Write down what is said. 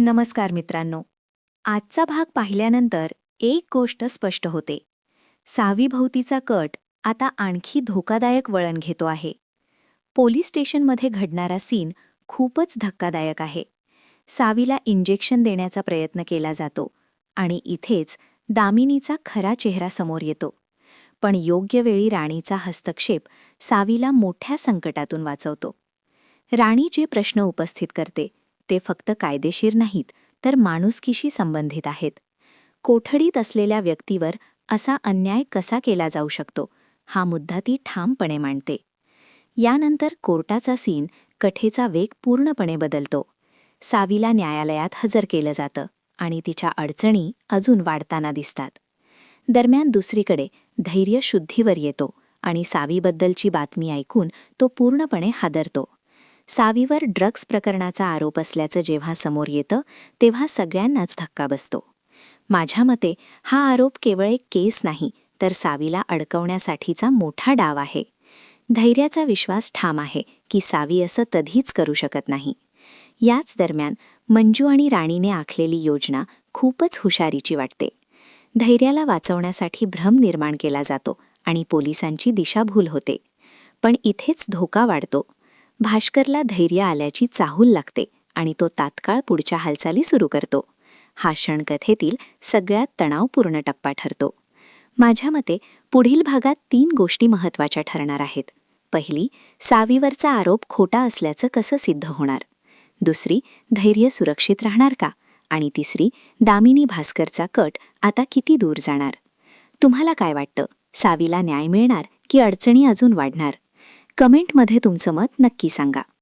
नमस्कार मित्रांनो. आजचा भाग पाहिल्यानंतर एक गोष्ट स्पष्ट होते. सावीभोवतीचा कट आता आणखी धोकादायक वळण घेतो आहे. पोलीस स्टेशनमध्ये घडणारा सीन खूपच धक्कादायक आहे. सावीला इंजेक्शन देण्याचा प्रयत्न केला जातो आणि इथेच दामिनीचा खरा चेहरा समोर येतो. पण योग्य वेळी राणीचा हस्तक्षेप सावीला मोठ्या संकटातून वाचवतो. राणी जे प्रश्न उपस्थित करते ते फक्त कायदेशीर नाहीत, तर माणुसकीशी संबंधित आहेत. कोठडीत असलेल्या व्यक्तीवर असा अन्याय कसा केला जाऊ शकतो, हा मुद्दा ती ठामपणे मांडते. यानंतर कोर्टाचा सीन कथेचा वेग पूर्णपणे बदलतो. सावीला न्यायालयात हजर केलं जातं आणि तिच्या अडचणी अजून वाढताना दिसतात. दरम्यान दुसरीकडे धैर्य शुद्धीवर येतो आणि सावीबद्दलची बातमी ऐकून तो पूर्णपणे हादरतो. सावीवर ड्रग्ज प्रकरणाचा आरोप असल्याचं जेव्हा समोर येतं तेव्हा सगळ्यांनाच धक्का बसतो. माझ्या मते हा आरोप केवळ एक केस नाही, तर सावीला अडकवण्यासाठीचा मोठा डाव आहे. धैर्याचा विश्वास ठाम आहे की सावी असं कधीच करू शकत नाही. याच दरम्यान मंजू आणि राणीने आखलेली योजना खूपच हुशारीची वाटते. धैर्याला वाचवण्यासाठी भ्रम निर्माण केला जातो आणि पोलिसांची दिशाभूल होते. पण इथेच धोका वाढतो. भास्करला धैर्य आल्याची चाहूल लागते आणि तो तात्काळ पुढच्या हालचाली सुरू करतो. हा क्षण कथेतील सगळ्यात तणावपूर्ण टप्पा ठरतो. माझ्या मते पुढील भागात 3 गोष्टी महत्त्वाच्या ठरणार आहेत. पहिली, सावीवरचा आरोप खोटा असल्याचं कसं सिद्ध होणार. दुसरी, धैर्य सुरक्षित राहणार का. आणि तिसरी, दामिनी भास्करचा कट आता किती दूर जाणार. तुम्हाला काय वाटतं, सावीला न्याय मिळणार की अडचणी अजून वाढणार? कमेंटमध्ये तुमचं मत नक्की सांगा.